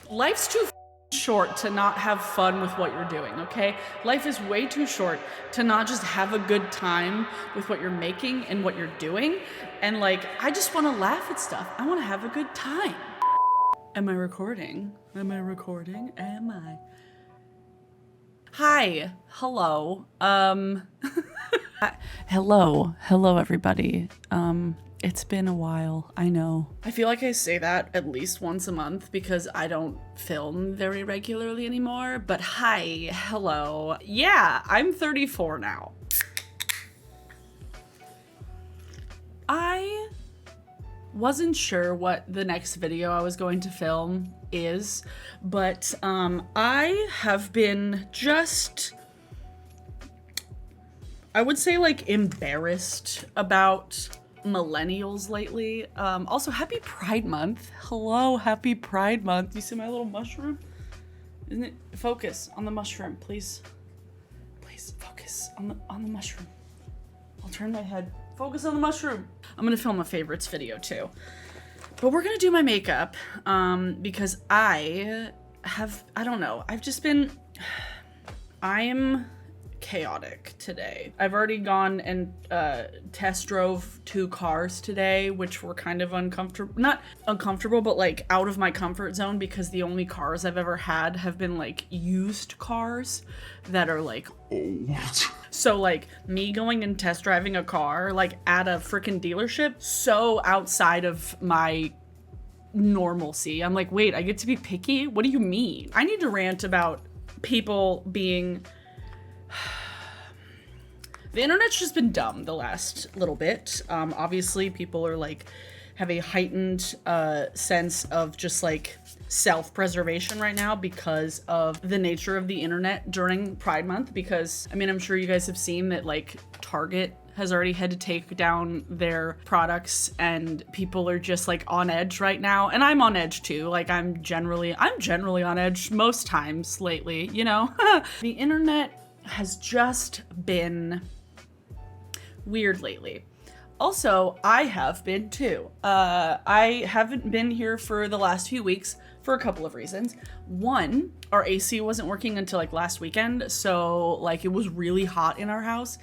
Life's too short to not have fun with what you're doing, okay? Life is way too short to not just have a good time with what you're making and what you're doing. And like, I just want to laugh at stuff. I want to have a good time. Am I recording? Am I recording? Am I? Hi. Hello. Hello everybody. It's been a while, I know. I feel like I say that at least once a month because I don't film very regularly anymore, but hi, hello. Yeah, I'm 34 now. I wasn't sure what the next video I was going to film is, but I have been just, I would say like embarrassed about millennials lately. Also, happy Pride Month. Hello, happy Pride Month. You see my little mushroom? Isn't it? Focus on the mushroom, please. Please focus on the mushroom. I'll turn my head. Focus on the mushroom. I'm gonna film a favorites video too. But we're gonna do my makeup because I don't know. I'm chaotic today. I've already gone and test drove 2 cars today, which were kind of not uncomfortable, but like out of my comfort zone because the only cars I've ever had have been like used cars that are like old. So like me going and test driving a car like at a freaking dealership, so outside of my normalcy. I'm like, wait, I get to be picky? What do you mean? I need to rant about people being the internet's just been dumb the last little bit. Obviously people are like have a heightened sense of just like self-preservation right now because of the nature of the internet during Pride Month. Because I mean, I'm sure you guys have seen that like Target has already had to take down their products and people are just like on edge right now. And I'm on edge too. Like I'm generally on edge most times lately, you know? The internet has just been weird lately. Also, I have been too. I haven't been here for the last few weeks for a couple of reasons. One, our AC wasn't working until like last weekend, so like it was really hot in our house.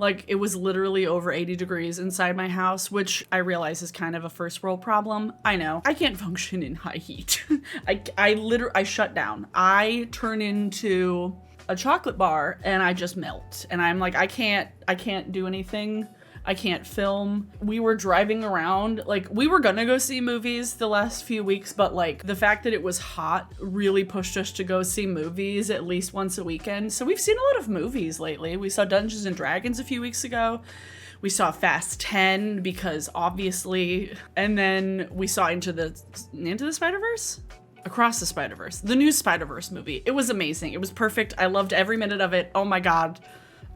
Like it was literally over 80 degrees inside my house, which I realize is kind of a first world problem. I know. I can't function in high heat. I shut down. I turn into a chocolate bar and I just melt. And I'm like, I can't do anything. I can't film. We were driving around, like we were gonna go see movies the last few weeks, but like the fact that it was hot really pushed us to go see movies at least once a weekend. So we've seen a lot of movies lately. We saw Dungeons and Dragons a few weeks ago. We saw Fast 10 because obviously, and then we saw Into the Spider-Verse? Across the Spider-Verse, the new Spider-Verse movie. It was amazing. It was perfect. I loved every minute of it. Oh my God.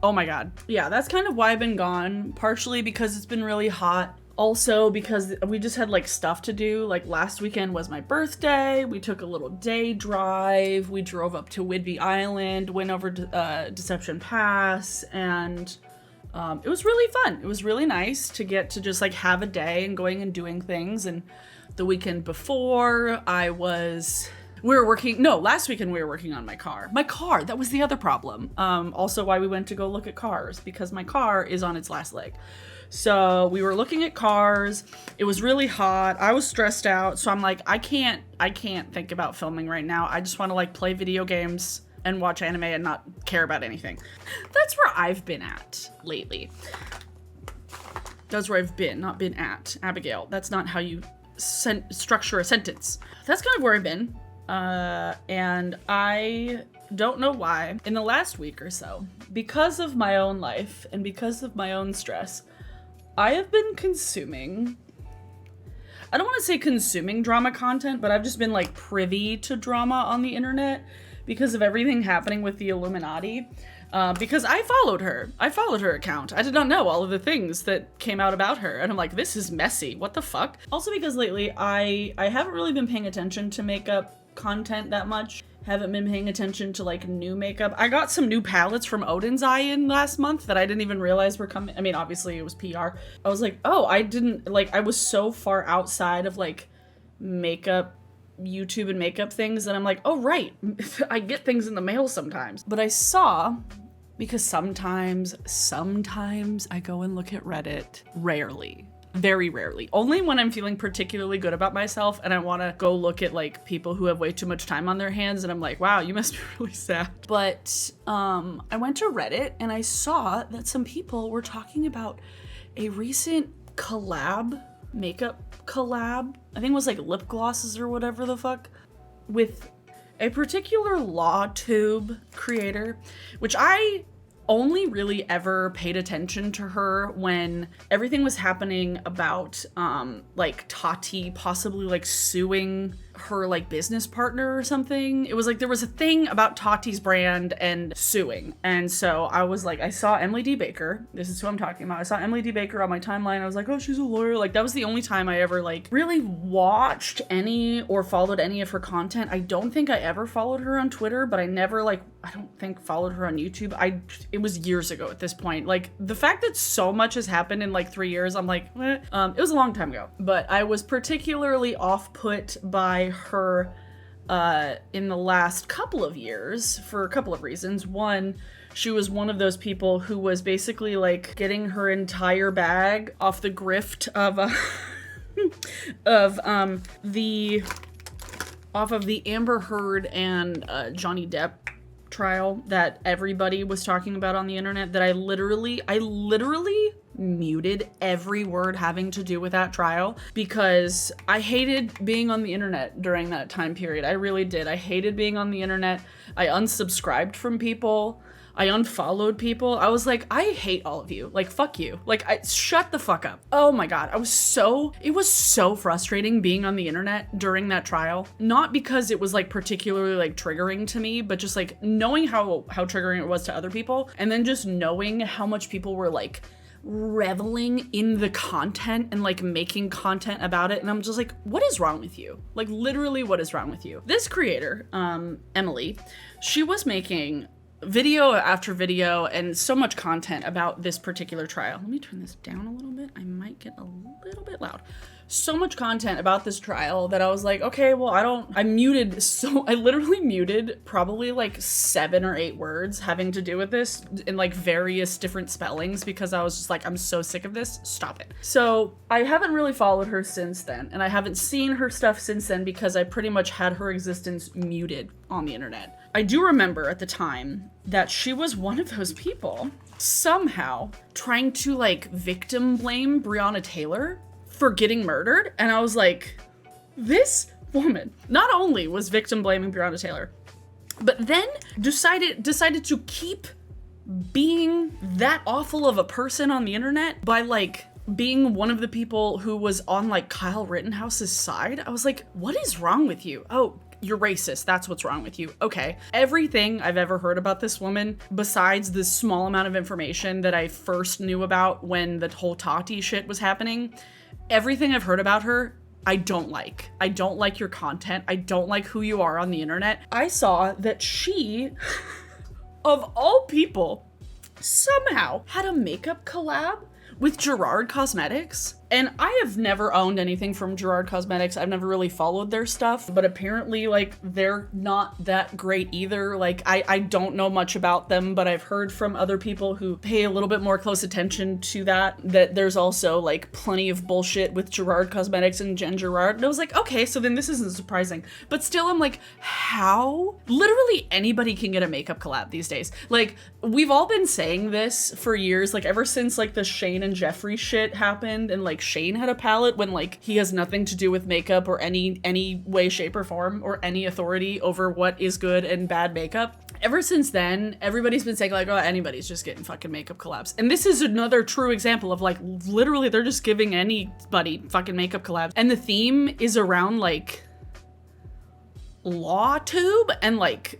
Oh my God. Yeah, that's kind of why I've been gone. Partially because it's been really hot. Also because we just had like stuff to do. Like last weekend was my birthday. We took a little day drive. We drove up to Whidbey Island, went over to Deception Pass, and it was really fun. It was really nice to get to just like have a day and going and doing things. And the weekend before last weekend we were working on my car. That was the other problem. Also why we went to go look at cars, because my car is on its last leg. So we were looking at cars. It was really hot. I was stressed out. So I'm like, I can't think about filming right now. I just want to like play video games and watch anime and not care about anything. That's where I've been at lately. That's where I've been, not been at. Abigail, that's not how you structure a sentence. That's kind of where I've been. And I don't know why in the last week or so, because of my own life and because of my own stress, I have been consuming, I don't want to say consuming drama content, but I've just been like privy to drama on the internet because of everything happening with the Illuminati. Because I followed her account. I did not know all of the things that came out about her. And I'm like, this is messy. What the fuck? Also because lately I haven't really been paying attention to makeup content that much. Haven't been paying attention to like new makeup. I got some new palettes from Odin's Eye in last month that I didn't even realize were coming. I mean, obviously it was PR. I was like, oh, I was so far outside of like makeup YouTube and makeup things, and I'm like, oh right, I get things in the mail sometimes. But I saw, because sometimes I go and look at Reddit, rarely. Very rarely. Only when I'm feeling particularly good about myself and I want to go look at like people who have way too much time on their hands and I'm like, wow, you must be really sad. But I went to Reddit and I saw that some people were talking about a recent makeup collab, I think it was like lip glosses or whatever the fuck, with a particular law tube creator, which I only really ever paid attention to her when everything was happening about like Tati possibly like suing her like business partner or something. It was like there was a thing about Tati's brand and suing. And so I was like, I saw Emily D. Baker. This is who I'm talking about. I saw Emily D. Baker on my timeline. I was like, oh, she's a lawyer. Like that was the only time I ever like really watched any or followed any of her content. I don't think I ever followed her on Twitter, but I never like, I don't think followed her on YouTube. It was years ago at this point. Like the fact that so much has happened in like 3 years, I'm like, it was a long time ago. But I was particularly off-put by her in the last couple of years for a couple of reasons. One, she was one of those people who was basically like getting her entire bag off the grift of the Amber Heard and Johnny Depp trial that everybody was talking about on the internet, that I literally muted every word having to do with that trial because I hated being on the internet during that time period. I really did. I hated being on the internet. I unsubscribed from people. I unfollowed people. I was like, I hate all of you. Like, fuck you. Like, shut the fuck up. Oh my God. It was so frustrating being on the internet during that trial. Not because it was like particularly like triggering to me, but just like knowing how triggering it was to other people. And then just knowing how much people were like reveling in the content and like making content about it. And I'm just like, what is wrong with you? Like literally, what is wrong with you? This creator, Emily, she was making video after video and so much content about this particular trial. Let me turn this down a little bit. I might get a little bit loud. So much content about this trial that I was like, okay, well, I literally muted probably like 7 or 8 words having to do with this in like various different spellings because I was just like, I'm so sick of this. Stop it. So I haven't really followed her since then, and I haven't seen her stuff since then because I pretty much had her existence muted on the internet. I do remember at the time that she was one of those people somehow trying to like victim blame Breonna Taylor for getting murdered. And I was like, this woman not only was victim blaming Breonna Taylor, but then decided to keep being that awful of a person on the internet by like being one of the people who was on like Kyle Rittenhouse's side. I was like, what is wrong with you? Oh, you're racist. That's what's wrong with you. Okay. Everything I've ever heard about this woman, besides the small amount of information that I first knew about when the whole Tati shit was happening, everything I've heard about her, I don't like. I don't like your content. I don't like who you are on the internet. I saw that she, of all people, somehow had a makeup collab with Gerard Cosmetics. And I have never owned anything from Gerard Cosmetics. I've never really followed their stuff, but apparently like they're not that great either. Like I don't know much about them, but I've heard from other people who pay a little bit more close attention to that there's also like plenty of bullshit with Gerard Cosmetics and Jen Gerard. And I was like, okay, so then this isn't surprising. But still I'm like, how? Literally anybody can get a makeup collab these days. Like we've all been saying this for years, like ever since like the Shane and Jeffree shit happened and like Shane had a palette when like he has nothing to do with makeup or any way, shape, or form or any authority over what is good and bad makeup. Ever since then, everybody's been saying like, oh, anybody's just getting fucking makeup collabs. And this is another true example of like literally they're just giving anybody fucking makeup collabs. And the theme is around like law tube and like,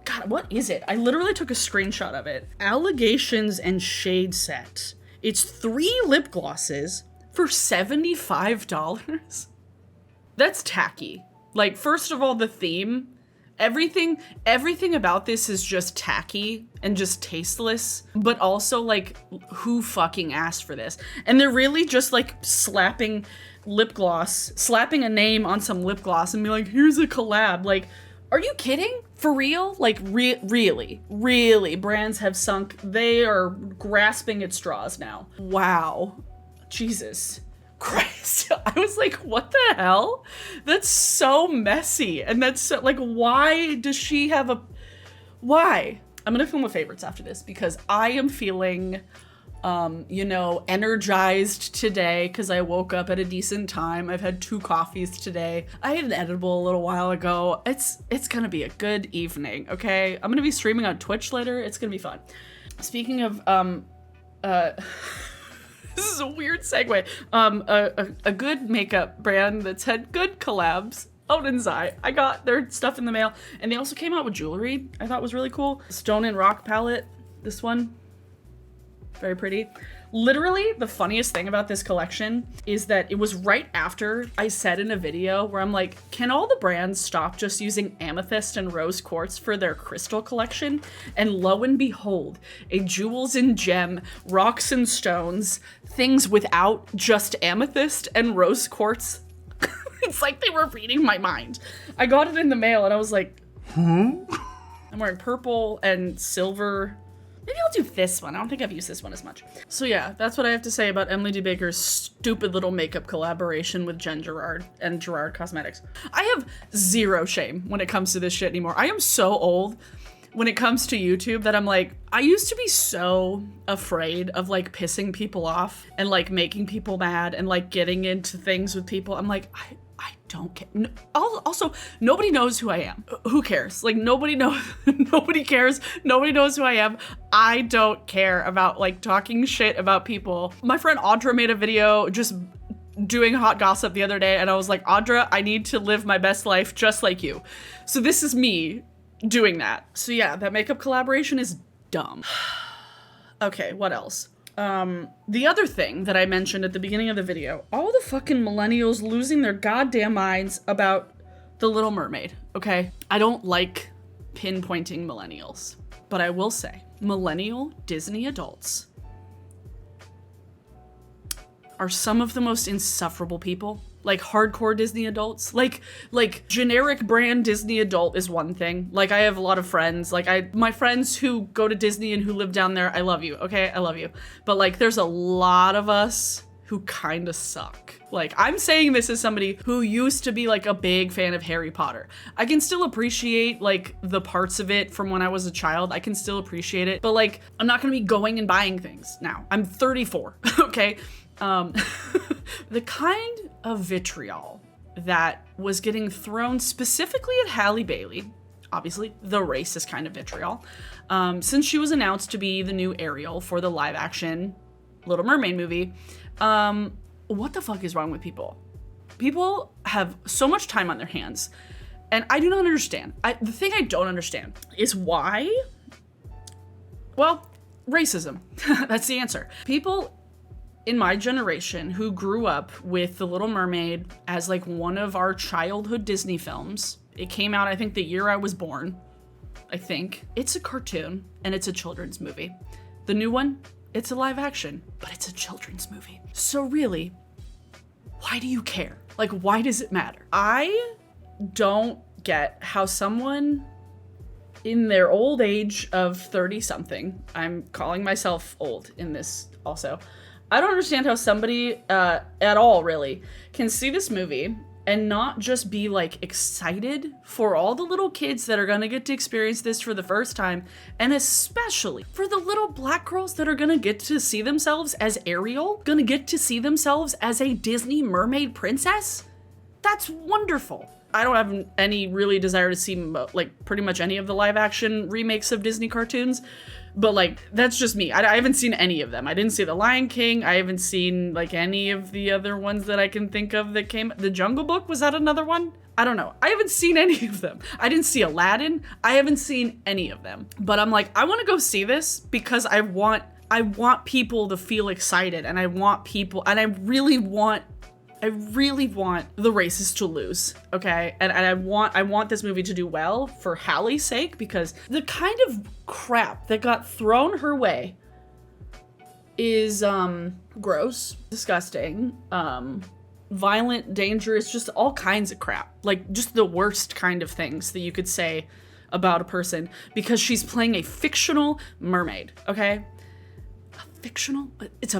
God, what is it? I literally took a screenshot of it. Allegations and Shade Set. It's 3 lip glosses for $75. That's tacky. Like, first of all, the theme Everything about this is just tacky and just tasteless, but also like, who fucking asked for this? And they're really just like slapping a name on some lip gloss and be like, here's a collab. Like, are you kidding? For real? Like, really, brands have sunk. They are grasping at straws now. Wow. Jesus Christ. I was like, what the hell? That's so messy. And that's so, like, why does she have why? I'm gonna film with favorites after this because I am feeling, energized today because I woke up at a decent time. I've had 2 coffees today. I had an edible a little while ago. It's gonna be a good evening, okay? I'm gonna be streaming on Twitch later. It's gonna be fun. Speaking of, this is a weird segue. A good makeup brand that's had good collabs. Odin's-Eye. I got their stuff in the mail, and they also came out with jewelry I thought was really cool. Stone and Rock palette. This one. Very pretty. Literally, the funniest thing about this collection is that it was right after I said in a video where I'm like, can all the brands stop just using amethyst and rose quartz for their crystal collection? And lo and behold, a jewels and gem, rocks and stones, things without just amethyst and rose quartz. It's like they were reading my mind. I got it in the mail and I was like, I'm wearing purple and silver. Maybe I'll do this one. I don't think I've used this one as much. So yeah, that's what I have to say about Emily D. Baker's stupid little makeup collaboration with Jen Gerard and Gerard Cosmetics. I have zero shame when it comes to this shit anymore. I am so old when it comes to YouTube that I'm like, I used to be so afraid of like pissing people off and like making people mad and like getting into things with people. I'm like, I don't care. Also, nobody knows who I am. Who cares? Like, nobody knows. Nobody cares. Nobody knows who I am. I don't care about like talking shit about people. My friend Audra made a video just doing hot gossip the other day, and I was like, Audra, I need to live my best life just like you. So this is me doing that. So yeah, that makeup collaboration is dumb. Okay, what else? The other thing that I mentioned at the beginning of the video, all the fucking millennials losing their goddamn minds about The Little Mermaid, okay? I don't like pinpointing millennials, but I will say, millennial Disney adults are some of the most insufferable people. Like hardcore Disney adults, like generic brand Disney adult is one thing. Like I have a lot of friends, like my friends who go to Disney and who live down there, I love you, okay? I love you. But like there's a lot of us who kind of suck. Like I'm saying this as somebody who used to be like a big fan of Harry Potter. I can still appreciate like the parts of it from when I was a child. I can still appreciate it, but like I'm not gonna be going and buying things now. I'm 34, okay? The kind of vitriol that was getting thrown specifically at Halle Bailey, obviously the racist kind of vitriol, since she was announced to be the new Ariel for the live action Little Mermaid movie. What the fuck is wrong with people? People have so much time on their hands, and I do not understand. The thing I don't understand is why, well, racism. That's the answer. People in my generation who grew up with The Little Mermaid as like one of our childhood Disney films. It came out, I think, the year I was born, I think. It's a cartoon and it's a children's movie. The new one, it's a live action, but it's a children's movie. So really, why do you care? Like, why does it matter? I don't get how someone in their old age of 30 something, I'm calling myself old in this also, I don't understand how somebody at all really can see this movie and not just be like excited for all the little kids that are gonna get to experience this for the first time, and especially for the little black girls that are gonna get to see themselves as Ariel, gonna get to see themselves as a Disney mermaid princess. That's wonderful. I don't have any really desire to see like pretty much any of the live action remakes of Disney cartoons, but like that's just me. I haven't seen any of them. I didn't see The Lion King. I haven't seen like any of the other ones that I can think of that came. The Jungle Book, was that another one? I don't know. I haven't seen any of them. I didn't see Aladdin. I haven't seen any of them. But I'm like, I want to go see this because I want people to feel excited, and I want people, and I really want I really want the races to lose, okay? And I want this movie to do well for Hallie's sake, because the kind of crap that got thrown her way is gross, disgusting, violent, dangerous, just all kinds of crap. Like, just the worst kind of things that you could say about a person because she's playing a fictional mermaid, okay? Fictional? It's a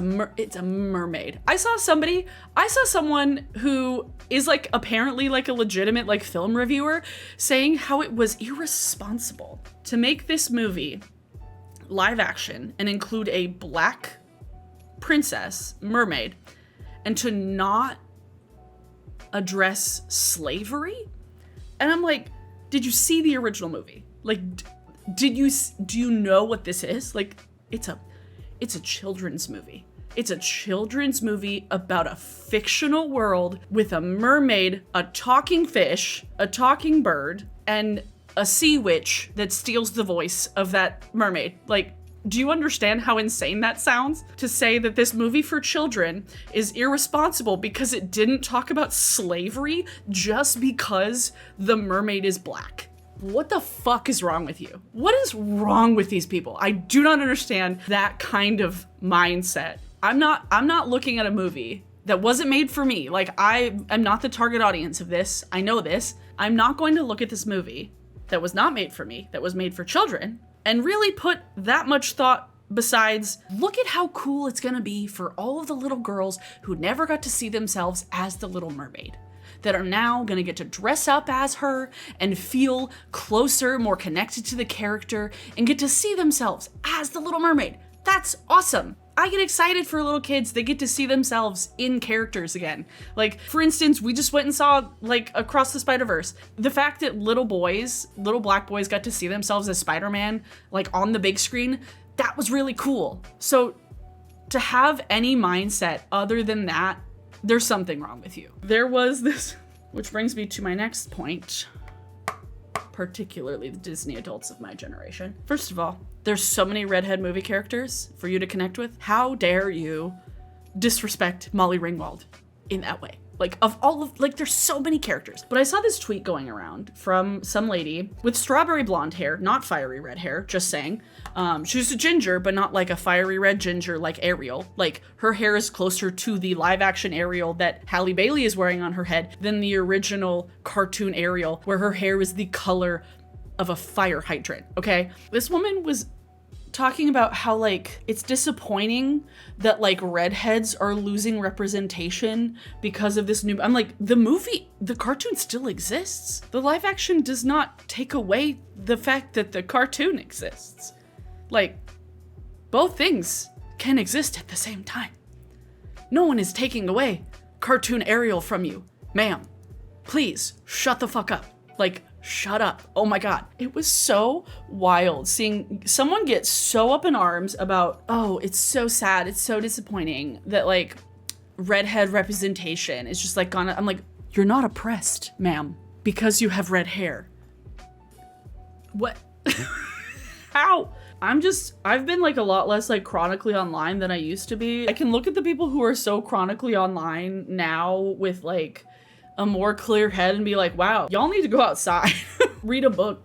mermaid. I saw someone who is like apparently like a legitimate like film reviewer saying how it was irresponsible to make this movie live action and include a black princess mermaid and to not address slavery. And I'm like, did you see the original movie? Like, do you know what this is? Like, it's a children's movie. It's a children's movie about a fictional world with a mermaid, a talking fish, a talking bird, and a sea witch that steals the voice of that mermaid. Like, do you understand how insane that sounds? To say that this movie for children is irresponsible because it didn't talk about slavery just because the mermaid is black. What the fuck is wrong with you? What is wrong with these people? I do not understand that kind of mindset. I'm not looking at a movie that wasn't made for me. Like, I am not the target audience of this. I know this. I'm not going to look at this movie that was not made for me, that was made for children, and really put that much thought besides, look at how cool it's gonna be for all of the little girls who never got to see themselves as the Little Mermaid, that are now gonna get to dress up as her and feel closer, more connected to the character, and get to see themselves as the Little Mermaid. That's awesome. I get excited for little kids that get to see themselves in characters again. Like, for instance, we just went and saw, like, Across the Spider-Verse. The fact that little black boys got to see themselves as Spider-Man, like, on the big screen, that was really cool. So, to have any mindset other than that, there's something wrong with you. There was this, which brings me to my next point, particularly the Disney adults of my generation. First of all, there's so many redhead movie characters for you to connect with. How dare you disrespect Molly Ringwald in that way? Like, there's so many characters. But I saw this tweet going around from some lady with strawberry blonde hair, not fiery red hair, just saying. She's a ginger, but not like a fiery red ginger like Ariel. Like, her hair is closer to the live action Ariel that Halle Bailey is wearing on her head than the original cartoon Ariel, where her hair is the color of a fire hydrant, okay? This woman was talking about how, like, it's disappointing that, like, redheads are losing representation because of this new... I'm like, the cartoon still exists. The live action does not take away the fact that the cartoon exists. Like, both things can exist at the same time. No one is taking away cartoon Ariel from you. Ma'am, please, shut the fuck up. Like, shut up. Oh my God. It was so wild seeing someone get so up in arms about, oh, it's so sad, it's so disappointing that, like, redhead representation is just, like, gone. I'm like, you're not oppressed, ma'am, because you have red hair. What? How? I've been, like, a lot less, like, chronically online than I used to be. I can look at the people who are so chronically online now with, like, a more clear head and be like, wow, y'all need to go outside, read a book,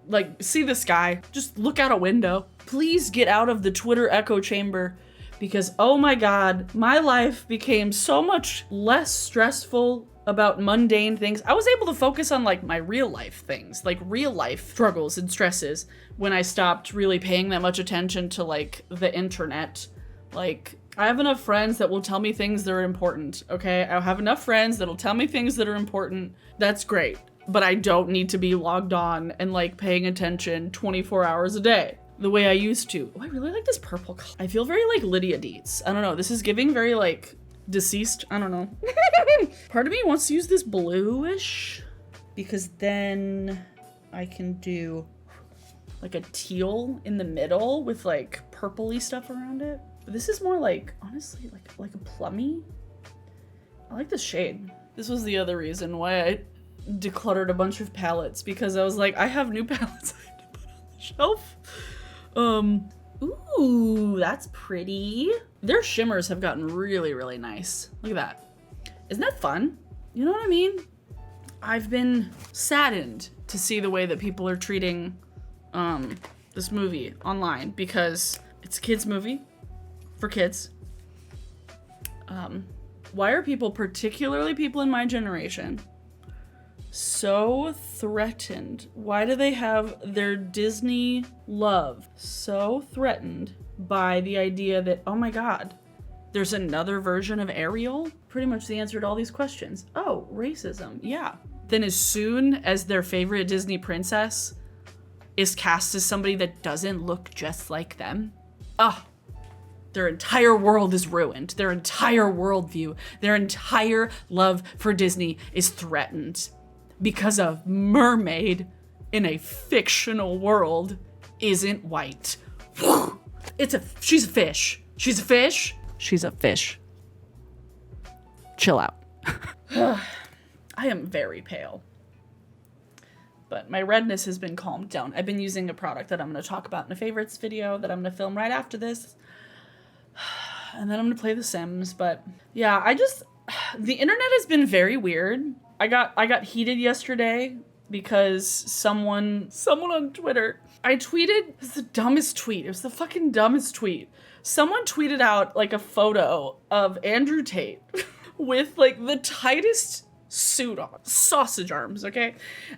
like, see the sky, just look out a window. Please get out of the Twitter echo chamber, because, oh my God, my life became so much less stressful about mundane things. I was able to focus on, like, my real life things, like real life struggles and stresses, when I stopped really paying that much attention to, like, the internet. Like, I have enough friends that will tell me things that are important, okay? I have enough friends that'll tell me things that are important. That's great. But I don't need to be logged on and, like, paying attention 24 hours a day the way I used to. Oh, I really like this purple color. I feel very, like, Lydia Dietz. I don't know. This is giving very, like, deceased. I don't know. Part of me wants to use this bluish because then I can do, like, a teal in the middle with, like, purpley stuff around it. But this is more like, honestly, like a plummy. I like this shade. This was the other reason why I decluttered a bunch of palettes, because I was like, I have new palettes I have to put on the shelf. Ooh, that's pretty. Their shimmers have gotten really, really nice. Look at that. Isn't that fun? You know what I mean? I've been saddened to see the way that people are treating this movie online because it's a kids movie for kids. Why are people, particularly people in my generation, so threatened? Why do they have their Disney love so threatened by the idea that, oh my God, there's another version of Ariel? Pretty much the answer to all these questions. Oh, racism. Yeah. Then as soon as their favorite Disney princess is cast as somebody that doesn't look just like them, their entire world is ruined. Their entire worldview, their entire love for Disney is threatened because a mermaid in a fictional world isn't white. She's a fish. She's a fish. She's a fish. Chill out. I am very pale. But my redness has been calmed down. I've been using a product that I'm going to talk about in a favorites video that I'm going to film right after this. And then I'm going to play The Sims. But yeah, the internet has been very weird. I got heated yesterday because someone on Twitter, I tweeted, it was the dumbest tweet. It was the fucking dumbest tweet. Someone tweeted out like a photo of Andrew Tate with like the tightest suit on, sausage arms, okay?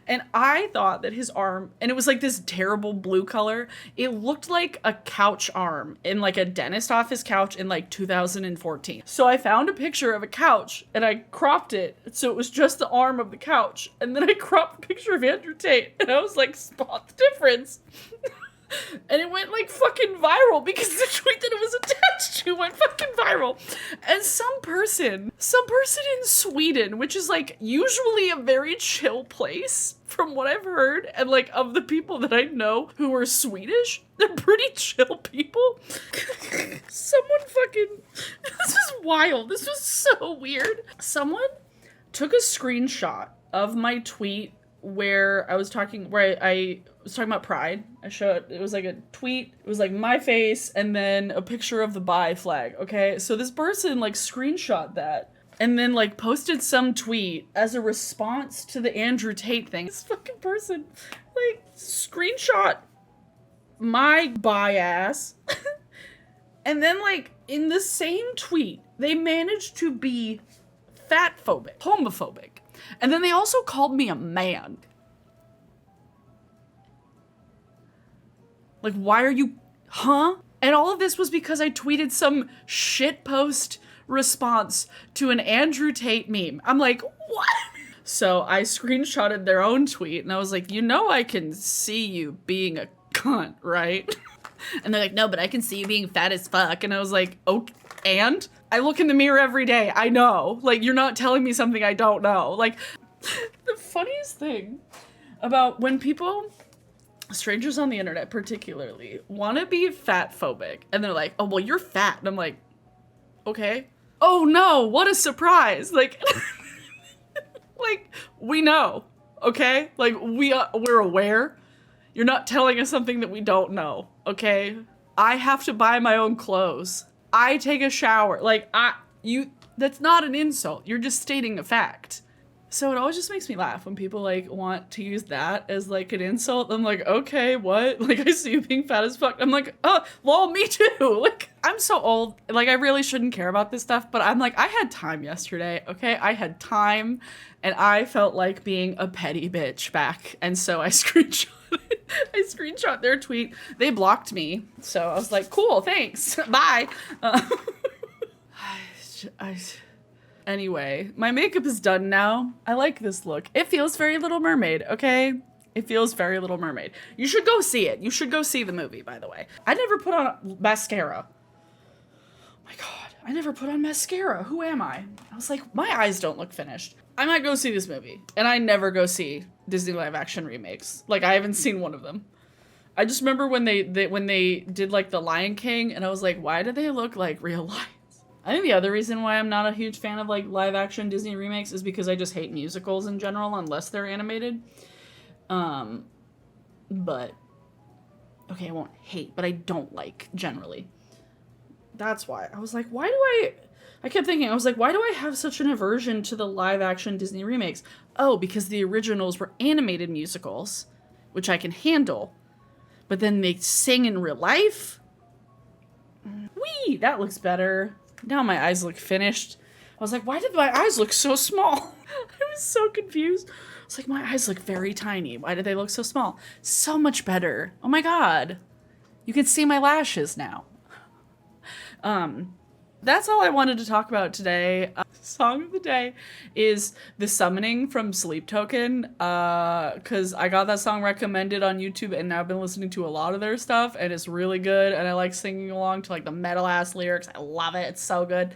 And I thought that his arm, and it was like this terrible blue color, it looked like a couch arm in like a dentist office couch in like 2014. So I found a picture of a couch and I cropped it so it was just the arm of the couch, and then I cropped a picture of Andrew Tate and I was like, spot the difference. And it went like fucking viral because the tweet that it was attached to went fucking viral. And some person in Sweden, which is like usually a very chill place from what I've heard, and like of the people that I know who are Swedish, they're pretty chill people. Someone fucking, this was wild. This was so weird. Someone took a screenshot of my tweet where I was talking about pride. It was like a tweet, it was like my face and then a picture of the bi flag, okay? So this person like screenshot that and then like posted some tweet as a response to the Andrew Tate thing. This fucking person like screenshot my bi ass and then like in the same tweet they managed to be fatphobic, homophobic. And then they also called me a man. Like, why are you, huh? And all of this was because I tweeted some shitpost response to an Andrew Tate meme. I'm like, what? So I screenshotted their own tweet and I was like, you know I can see you being a cunt, right? And they're like, no, but I can see you being fat as fuck. And I was like, oh, and? I look in the mirror every day. I know. Like, you're not telling me something I don't know. Like, the funniest thing about when people, strangers on the internet particularly, want to be fat phobic, and they're like, oh, well, you're fat. And I'm like, okay. Oh, no, what a surprise. Like, like, we know, okay? Like, we're aware. You're not telling us something that we don't know, okay? I have to buy my own clothes. I take a shower. Like, that's not an insult. You're just stating a fact. So it always just makes me laugh when people like want to use that as like an insult. I'm like, okay, what? Like, I see you being fat as fuck. I'm like, oh, lol, me too. Like, I'm so old. Like, I really shouldn't care about this stuff, but I'm like, I had time yesterday, okay? I had time and I felt like being a petty bitch back. And so I screenshot their tweet. They blocked me. So I was like, cool, thanks. Bye. Anyway, my makeup is done now. I like this look. It feels very Little Mermaid, okay? It feels very Little Mermaid. You should go see it. You should go see the movie, by the way. I never put on mascara. Oh my God, I never put on mascara. Who am I? I was like, my eyes don't look finished. I might go see this movie. And I never go see Disney live action remakes. Like, I haven't seen one of them. I just remember when they did like The Lion King, and I was like, why do they look like real lions? I think the other reason why I'm not a huge fan of like live action Disney remakes is because I just hate musicals in general unless they're animated. But okay, I won't hate, but I don't like generally. That's why I was like, why do I I kept thinking, I was like, why do I have such an aversion to the live action Disney remakes? Oh, because the originals were animated musicals, which I can handle. But then they sing in real life? Whee! That looks better. Now my eyes look finished. I was like, why did my eyes look so small? I was so confused. I was like, my eyes look very tiny. Why did they look so small? So much better. Oh my god. You can see my lashes now. That's all I wanted to talk about today. Song of the day is The Summoning from Sleep Token, because I got that song recommended on YouTube and I've been listening to a lot of their stuff and it's really good and I like singing along to like the metal ass lyrics. I love it. It's so good.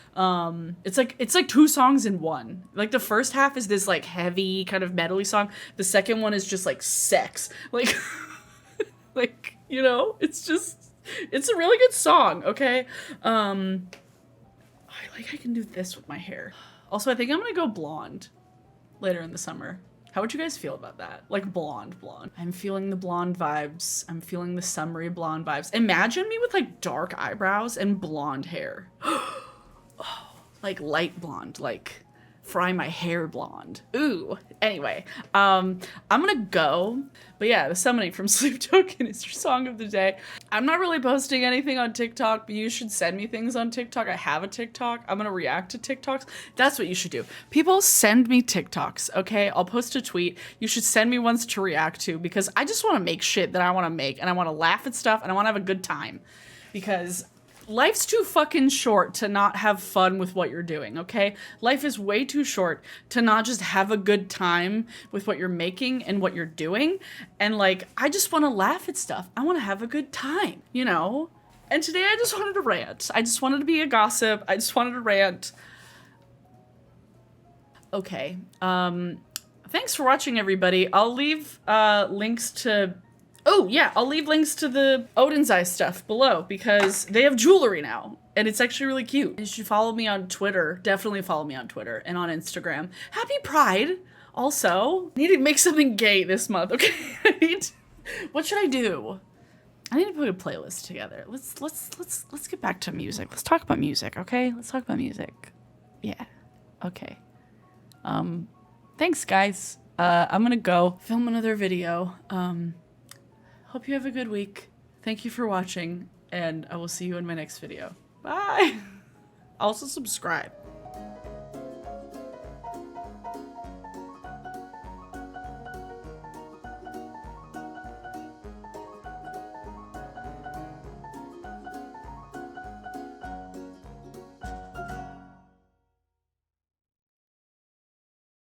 It's like 2 songs in one. Like the first half is this like heavy kind of metal-y song. The second one is just like sex. Like like, you know, it's a really good song, okay? I can do this with my hair. Also, I think I'm gonna go blonde later in the summer. How would you guys feel about that? Like blonde. I'm feeling the blonde vibes. I'm feeling the summery blonde vibes. Imagine me with like dark eyebrows and blonde hair. Oh, like light blonde, like fry my hair blonde. Ooh. Anyway, I'm gonna go. But yeah, The Summoning from Sleep Token is your song of the day. I'm not really posting anything on TikTok, but you should send me things on TikTok. I have a TikTok. I'm gonna react to TikToks. That's what you should do. People, send me TikToks, okay? I'll post a tweet. You should send me ones to react to because I just want to make shit that I want to make and I want to laugh at stuff and I want to have a good time because life's too fucking short to not have fun with what you're doing, okay? Life is way too short to not just have a good time with what you're making and what you're doing. And like, I just want to laugh at stuff. I want to have a good time, you know? And today I just wanted to rant. I just wanted to be a gossip. I just wanted to rant. Okay. Thanks for watching, everybody. I'll leave links to... Oh, yeah, I'll leave links to the Odin's Eye stuff below because they have jewelry now and it's actually really cute. You should follow me on Twitter. Definitely follow me on Twitter and on Instagram. Happy Pride. Also, I need to make something gay this month, okay? What should I do? I need to put a playlist together. Let's get back to music. Let's talk about music, okay? Let's talk about music. Yeah. Okay. Thanks, guys. I'm gonna go film another video. Hope you have a good week. Thank you for watching, and I will see you in my next video. Bye! Also subscribe.